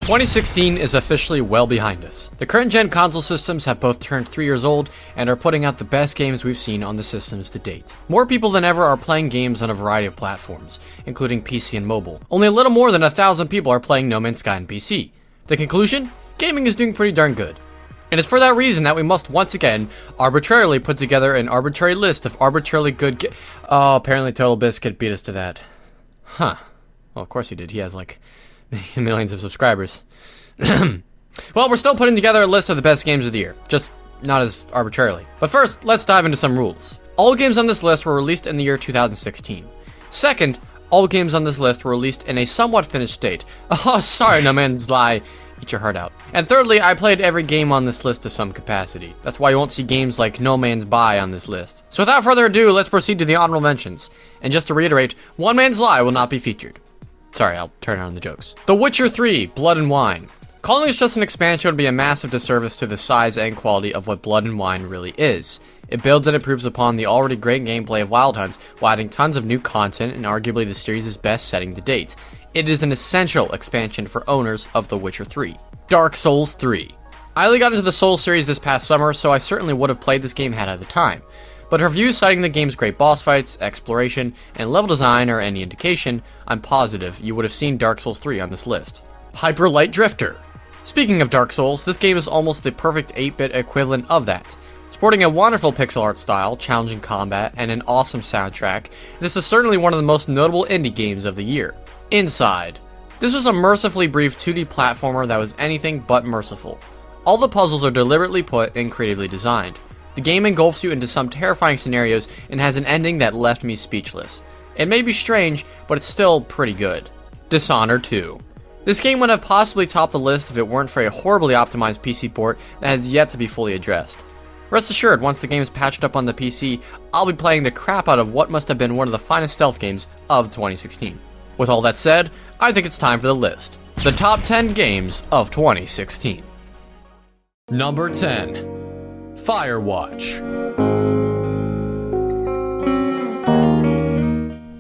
2016 is officially well behind us. The current gen console systems have both turned 3 years old and are putting out the best games we've seen on the systems to date. More people than ever are playing games on a variety of platforms, including PC and mobile. Only a little more than 1,000 people are playing No Man's Sky on PC. The conclusion? Gaming is doing pretty darn good. And it's for that reason that we must once again arbitrarily put together an arbitrary list of arbitrarily good Oh, apparently Total Biscuit beat us to that. Huh. Well, of course he did. He has like millions of subscribers. Well, we're still putting together a list of the best games of the year, just not as arbitrarily. But first, let's dive into some rules. All games on this list were released in the year 2016. Second, all games on this list were released in a somewhat finished state. Oh, sorry, No Man's Sky. Eat your heart out. And thirdly, I played every game on this list to some capacity. That's why you won't see games like No Man's Sky on this list. So without further ado, let's proceed to the honorable mentions. And just to reiterate, One Man's Lie will not be featured. Sorry, I'll turn on the jokes. The Witcher 3, Blood and Wine. Calling this just an expansion would be a massive disservice to the size and quality of what Blood and Wine really is. It builds and improves upon the already great gameplay of Wild Hunt while adding tons of new content and arguably the series' best setting to date. It is an essential expansion for owners of The Witcher 3. Dark Souls 3. I only got into the Souls series this past summer, so I certainly would have played this game had I had the time. But reviews citing the game's great boss fights, exploration, and level design are any indication, I'm positive you would have seen Dark Souls 3 on this list. Hyper Light Drifter. Speaking of Dark Souls, this game is almost the perfect 8-bit equivalent of that. Sporting a wonderful pixel art style, challenging combat, and an awesome soundtrack, this is certainly one of the most notable indie games of the year. Inside. This was a mercifully brief 2D platformer that was anything but merciful. All the puzzles are deliberately put and creatively designed. The game engulfs you into some terrifying scenarios and has an ending that left me speechless. It may be strange, but it's still pretty good. Dishonored 2. This game would have possibly topped the list if it weren't for a horribly optimized PC port that has yet to be fully addressed. Rest assured, once the game is patched up on the PC, I'll be playing the crap out of what must have been one of the finest stealth games of 2016. With all that said, I think it's time for the list. The top 10 games of 2016. Number 10. Firewatch.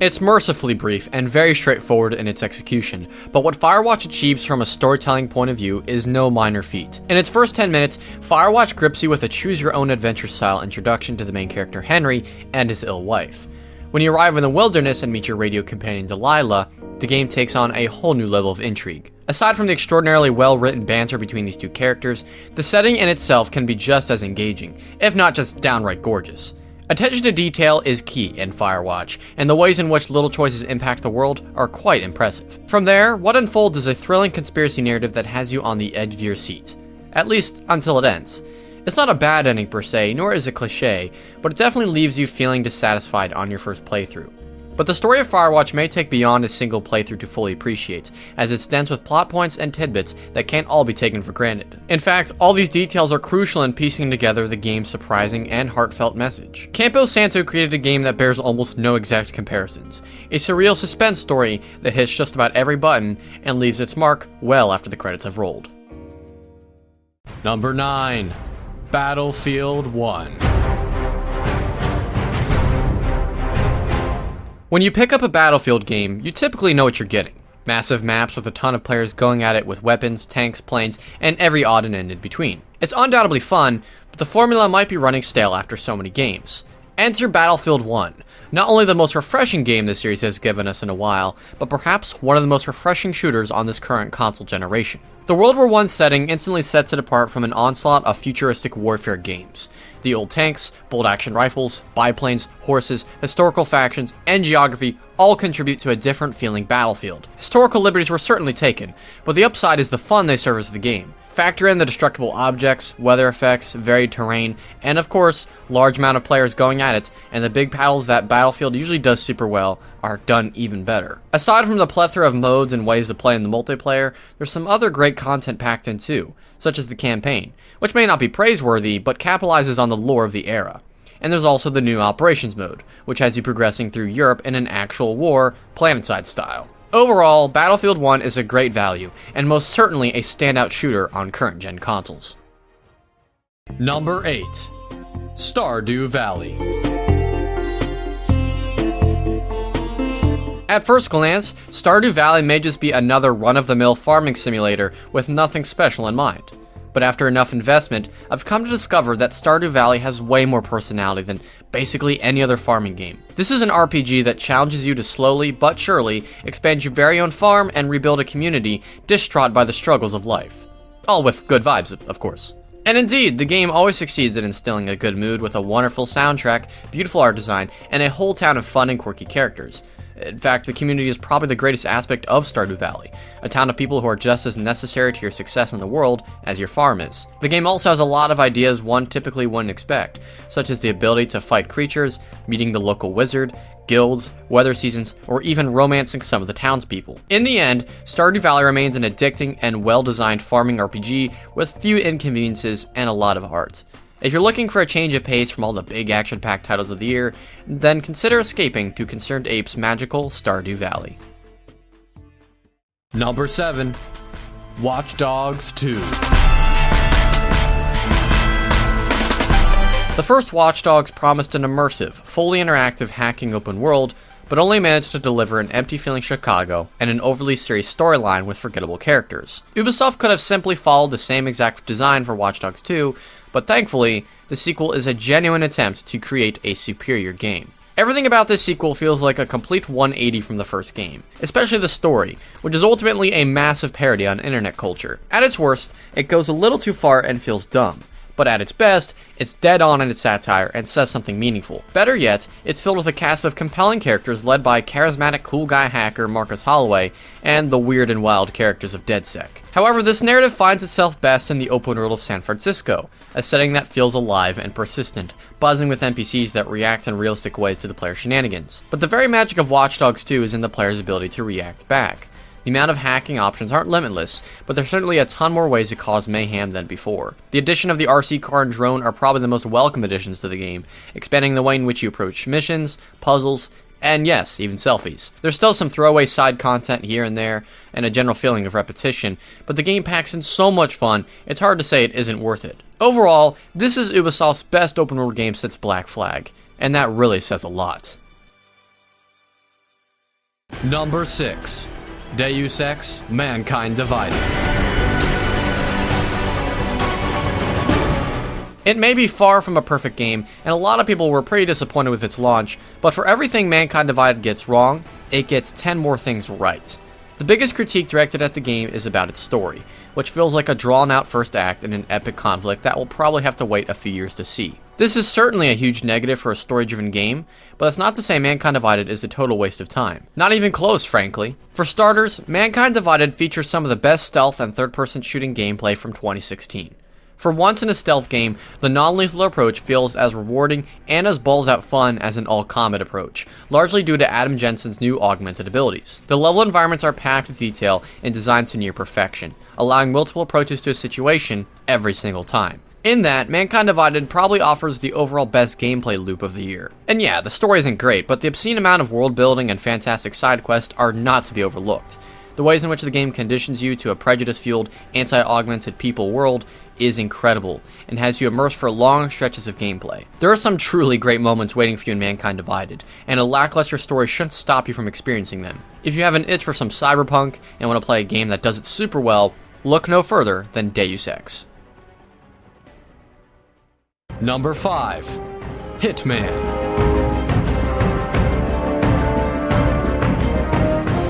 It's mercifully brief and very straightforward in its execution, but what Firewatch achieves from a storytelling point of view is no minor feat. In its first 10 minutes, Firewatch grips you with a choose-your-own-adventure style introduction to the main character Henry and his ill wife. When you arrive in the wilderness and meet your radio companion Delilah, the game takes on a whole new level of intrigue. Aside from the extraordinarily well-written banter between these two characters, the setting in itself can be just as engaging, if not just downright gorgeous. Attention to detail is key in Firewatch, and the ways in which little choices impact the world are quite impressive. From there, what unfolds is a thrilling conspiracy narrative that has you on the edge of your seat. At least, until it ends. It's not a bad ending per se, nor is it cliché, but it definitely leaves you feeling dissatisfied on your first playthrough. But the story of Firewatch may take beyond a single playthrough to fully appreciate, as it's dense with plot points and tidbits that can't all be taken for granted. In fact, all these details are crucial in piecing together the game's surprising and heartfelt message. Campo Santo created a game that bears almost no exact comparisons, a surreal suspense story that hits just about every button and leaves its mark well after the credits have rolled. Number 9. Battlefield 1. When you pick up a Battlefield game, you typically know what you're getting. Massive maps with a ton of players going at it with weapons, tanks, planes, and every odd and end in between. It's undoubtedly fun, but the formula might be running stale after so many games. Enter Battlefield 1, not only the most refreshing game this series has given us in a while, but perhaps one of the most refreshing shooters on this current console generation. The World War I setting instantly sets it apart from an onslaught of futuristic warfare games. The old tanks, bolt-action rifles, biplanes, horses, historical factions, and geography all contribute to a different feeling battlefield. Historical liberties were certainly taken, but the upside is the fun they serve as the game. Factor in the destructible objects, weather effects, varied terrain, and of course, large amount of players going at it, and the big battles that Battlefield usually does super well are done even better. Aside from the plethora of modes and ways to play in the multiplayer, there's some other great content packed in too, such as the campaign, which may not be praiseworthy, but capitalizes on the lore of the era. And there's also the new Operations mode, which has you progressing through Europe in an actual war, planetside style. Overall, Battlefield 1 is a great value, and most certainly a standout shooter on current-gen consoles. Number 8. Stardew Valley. At first glance, Stardew Valley may just be another run-of-the-mill farming simulator with nothing special in mind. But after enough investment, I've come to discover that Stardew Valley has way more personality than basically any other farming game. This is an RPG that challenges you to slowly but surely expand your very own farm and rebuild a community distraught by the struggles of life. All with good vibes, of course. And indeed, the game always succeeds in instilling a good mood with a wonderful soundtrack, beautiful art design, and a whole town of fun and quirky characters. In fact, the community is probably the greatest aspect of Stardew Valley, a town of people who are just as necessary to your success in the world as your farm is. The game also has a lot of ideas one typically wouldn't expect, such as the ability to fight creatures, meeting the local wizard, guilds, weather seasons, or even romancing some of the townspeople. In the end, Stardew Valley remains an addicting and well-designed farming RPG with few inconveniences and a lot of heart. If you're looking for a change of pace from all the big action-packed titles of the year, then consider escaping to Concerned Ape's magical Stardew Valley. Number 7. Watch Dogs 2. The first Watch Dogs promised an immersive, fully interactive hacking open world, but only managed to deliver an empty-feeling Chicago and an overly serious storyline with forgettable characters. Ubisoft could have simply followed the same exact design for Watch Dogs 2, but thankfully, the sequel is a genuine attempt to create a superior game. Everything about this sequel feels like a complete 180 from the first game, especially the story, which is ultimately a massive parody on internet culture. At its worst, it goes a little too far and feels dumb. But at its best, it's dead on in its satire and says something meaningful. Better yet, it's filled with a cast of compelling characters led by charismatic cool guy hacker Marcus Holloway and the weird and wild characters of DedSec. However, this narrative finds itself best in the open world of San Francisco, a setting that feels alive and persistent, buzzing with NPCs that react in realistic ways to the player's shenanigans. But the very magic of Watch Dogs 2 is in the player's ability to react back. The amount of hacking options aren't limitless, but there's certainly a ton more ways to cause mayhem than before. The addition of the RC car and drone are probably the most welcome additions to the game, expanding the way in which you approach missions, puzzles, and yes, even selfies. There's still some throwaway side content here and there, and a general feeling of repetition, but the game packs in so much fun, it's hard to say it isn't worth it. Overall, this is Ubisoft's best open world game since Black Flag, and that really says a lot. Number 6. Deus Ex: Mankind Divided. It may be far from a perfect game, and a lot of people were pretty disappointed with its launch, but for everything Mankind Divided gets wrong, it gets 10 more things right. The biggest critique directed at the game is about its story, which feels like a drawn-out first act in an epic conflict that will probably have to wait a few years to see. This is certainly a huge negative for a story-driven game, but that's not to say Mankind Divided is a total waste of time. Not even close, frankly. For starters, Mankind Divided features some of the best stealth and third-person shooting gameplay from 2016. For once in a stealth game, the non-lethal approach feels as rewarding and as balls-out fun as an all-combat approach, largely due to Adam Jensen's new augmented abilities. The level environments are packed with detail and designed to near perfection, allowing multiple approaches to a situation every single time. In that, Mankind Divided probably offers the overall best gameplay loop of the year. And yeah, the story isn't great, but the obscene amount of world building and fantastic side quests are not to be overlooked. The ways in which the game conditions you to a prejudice-fueled, anti-augmented people world is incredible, and has you immersed for long stretches of gameplay. There are some truly great moments waiting for you in Mankind Divided, and a lackluster story shouldn't stop you from experiencing them. If you have an itch for some cyberpunk and want to play a game that does it super well, look no further than Deus Ex. Number 5. Hitman.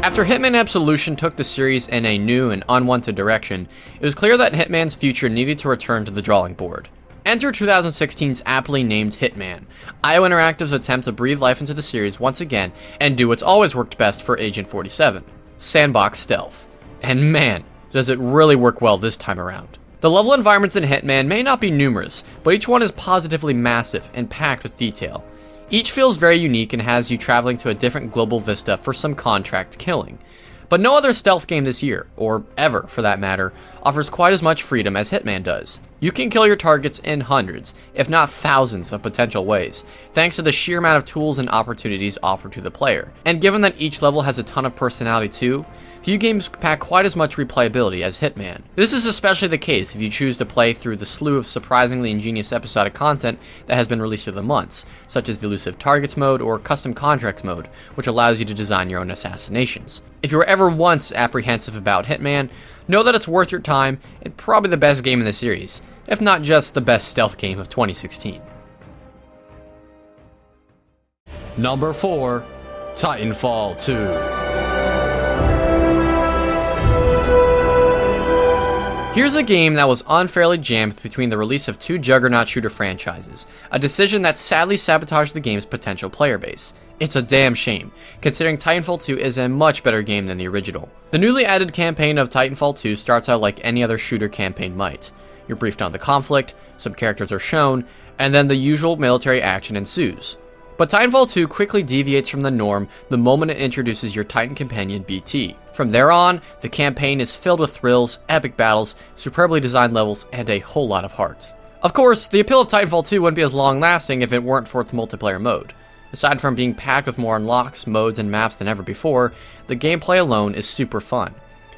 After Hitman Absolution took the series in a new and unwanted direction, it was clear that Hitman's future needed to return to the drawing board. Enter 2016's aptly named Hitman, IO Interactive's attempt to breathe life into the series once again and do what's always worked best for Agent 47, sandbox stealth. And man, does it really work well this time around. The level environments in Hitman may not be numerous, but each one is positively massive and packed with detail. Each feels very unique and has you traveling to a different global vista for some contract killing. But no other stealth game this year, or ever for that matter, offers quite as much freedom as Hitman does. You can kill your targets in hundreds, if not thousands of potential ways, thanks to the sheer amount of tools and opportunities offered to the player. And given that each level has a ton of personality too, few games pack quite as much replayability as Hitman. This is especially the case if you choose to play through the slew of surprisingly ingenious episodic content that has been released through the months, such as the elusive targets mode or custom contracts mode, which allows you to design your own assassinations. If you were ever once apprehensive about Hitman, know that it's worth your time and probably the best game in the series, if not just the best stealth game of 2016. Number 4. Titanfall 2. Here's a game that was unfairly jammed between the release of two juggernaut shooter franchises, a decision that sadly sabotaged the game's potential player base. It's a damn shame, considering Titanfall 2 is a much better game than the original. The newly added campaign of Titanfall 2 starts out like any other shooter campaign might. You're briefed on the conflict, some characters are shown, and then the usual military action ensues. But Titanfall 2 quickly deviates from the norm the moment it introduces your Titan companion BT. From there on, the campaign is filled with thrills, epic battles, superbly designed levels, and a whole lot of heart. Of course, the appeal of Titanfall 2 wouldn't be as long-lasting if it weren't for its multiplayer mode. Aside from being packed with more unlocks, modes, and maps than ever before, the gameplay alone is super fun.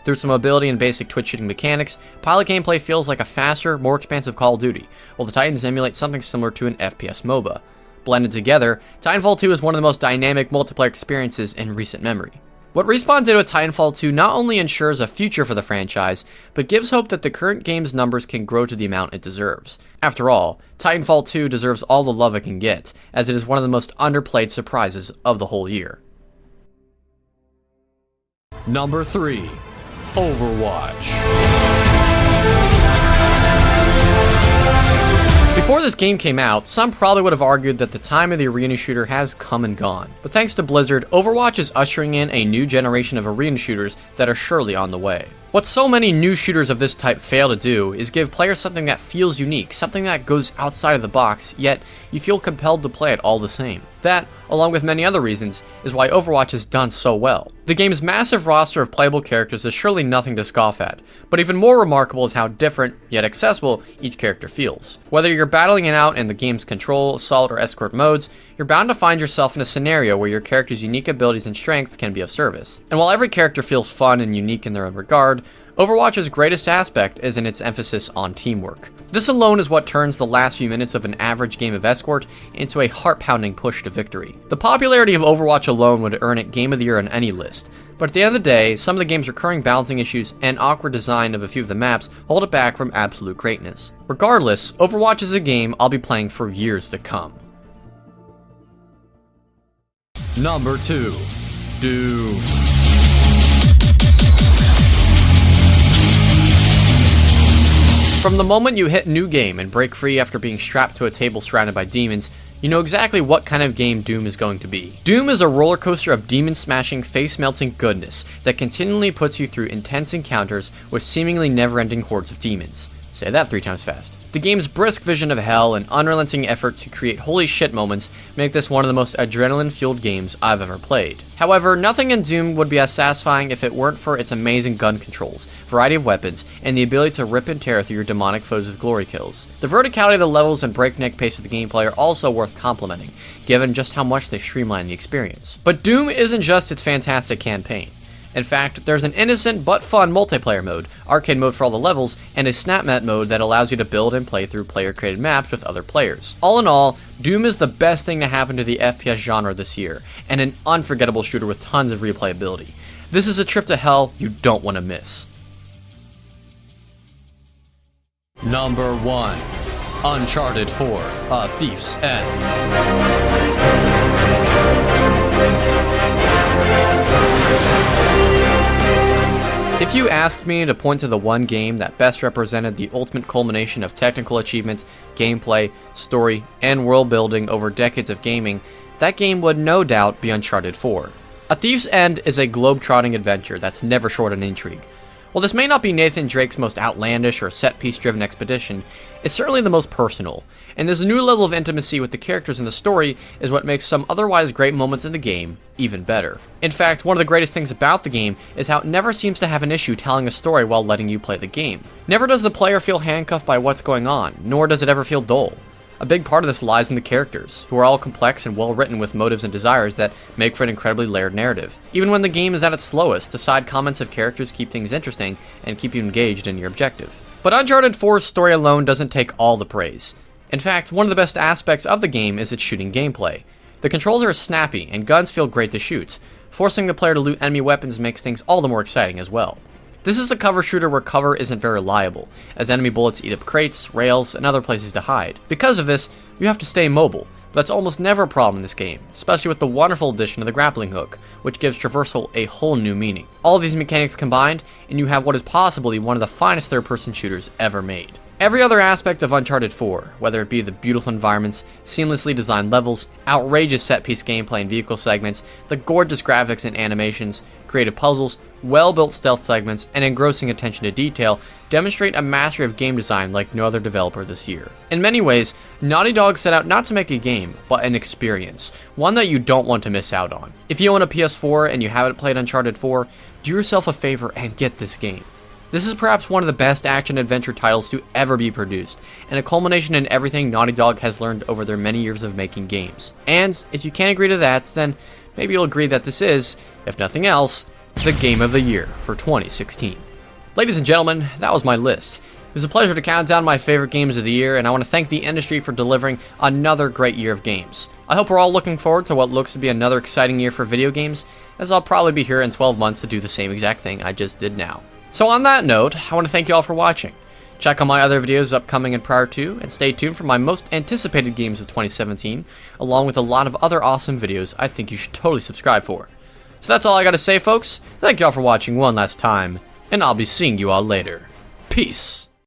Through some mobility and basic twitch shooting mechanics, pilot gameplay feels like a faster, more expansive Call of Duty, while the Titans emulate something similar to an FPS MOBA. Blended together, Titanfall 2 is one of the most dynamic multiplayer experiences in recent memory. What Respawn did with Titanfall 2 not only ensures a future for the franchise, but gives hope that the current game's numbers can grow to the amount it deserves. After all, Titanfall 2 deserves all the love it can get, as it is one of the most underplayed surprises of the whole year. Number 3. Overwatch. Before this game came out, some probably would have argued that the time of the arena shooter has come and gone. But thanks to Blizzard, Overwatch is ushering in a new generation of arena shooters that are surely on the way. What so many new shooters of this type fail to do is give players something that feels unique, something that goes outside of the box, yet you feel compelled to play it all the same. That, along with many other reasons, is why Overwatch has done so well. The game's massive roster of playable characters is surely nothing to scoff at, but even more remarkable is how different, yet accessible, each character feels. Whether you're battling it out in the game's control, assault, or escort modes, you're bound to find yourself in a scenario where your character's unique abilities and strengths can be of service. And while every character feels fun and unique in their own regard, Overwatch's greatest aspect is in its emphasis on teamwork. This alone is what turns the last few minutes of an average game of escort into a heart-pounding push to victory. The popularity of Overwatch alone would earn it Game of the Year on any list, but at the end of the day, some of the game's recurring balancing issues and awkward design of a few of the maps hold it back from absolute greatness. Regardless, Overwatch is a game I'll be playing for years to come. Number 2. Doom. From the moment you hit new game and break free after being strapped to a table surrounded by demons, you know exactly what kind of game Doom is going to be. Doom is a roller coaster of demon-smashing, face-melting goodness that continually puts you through intense encounters with seemingly never-ending hordes of demons. Say that 3 times fast. The game's brisk vision of hell and unrelenting effort to create holy shit moments make this one of the most adrenaline-fueled games I've ever played. However, nothing in Doom would be as satisfying if it weren't for its amazing gun controls, variety of weapons, and the ability to rip and tear through your demonic foes with glory kills. The verticality of the levels and breakneck pace of the gameplay are also worth complimenting, given just how much they streamline the experience. But Doom isn't just its fantastic campaign. In fact, there's an innocent but fun multiplayer mode, arcade mode for all the levels, and a snapmap mode that allows you to build and play through player-created maps with other players. All in all, Doom is the best thing to happen to the FPS genre this year, and an unforgettable shooter with tons of replayability. This is a trip to hell you don't want to miss. Number 1. Uncharted 4: A Thief's End. If you asked me to point to the one game that best represented the ultimate culmination of technical achievement, gameplay, story, and world building over decades of gaming, that game would no doubt be Uncharted 4. A Thief's End is a globe-trotting adventure that's never short on intrigue. While this may not be Nathan Drake's most outlandish or set-piece driven expedition, it's certainly the most personal, and this new level of intimacy with the characters in the story is what makes some otherwise great moments in the game even better. In fact, one of the greatest things about the game is how it never seems to have an issue telling a story while letting you play the game. Never does the player feel handcuffed by what's going on, nor does it ever feel dull. A big part of this lies in the characters, who are all complex and well written with motives and desires that make for an incredibly layered narrative. Even when the game is at its slowest, the side comments of characters keep things interesting and keep you engaged in your objective. But Uncharted 4's story alone doesn't take all the praise. In fact, one of the best aspects of the game is its shooting gameplay. The controls are snappy, and guns feel great to shoot. Forcing the player to loot enemy weapons makes things all the more exciting as well. This is a cover shooter where cover isn't very reliable, as enemy bullets eat up crates, rails, and other places to hide. Because of this, you have to stay mobile, but that's almost never a problem in this game, especially with the wonderful addition of the grappling hook, which gives traversal a whole new meaning. All of these mechanics combined, and you have what is possibly one of the finest third-person shooters ever made. Every other aspect of Uncharted 4, whether it be the beautiful environments, seamlessly designed levels, outrageous set-piece gameplay and vehicle segments, the gorgeous graphics and animations, creative puzzles, well-built stealth segments, and engrossing attention to detail, demonstrate a mastery of game design like no other developer this year. In many ways, Naughty Dog set out not to make a game, but an experience, one that you don't want to miss out on. If you own a PS4 and you haven't played Uncharted 4, do yourself a favor and get this game. This is perhaps one of the best action-adventure titles to ever be produced, and a culmination in everything Naughty Dog has learned over their many years of making games. And if you can't agree to that, then maybe you'll agree that this is, if nothing else, the Game of the Year for 2016. Ladies and gentlemen, that was my list. It was a pleasure to count down my favorite games of the year, and I want to thank the industry for delivering another great year of games. I hope we're all looking forward to what looks to be another exciting year for video games, as I'll probably be here in 12 months to do the same exact thing I just did now. So on that note, I want to thank you all for watching. Check out my other videos upcoming and prior to, and stay tuned for my most anticipated games of 2017, along with a lot of other awesome videos I think you should totally subscribe for. So that's all I gotta say, folks. Thank you all for watching one last time, and I'll be seeing you all later. Peace.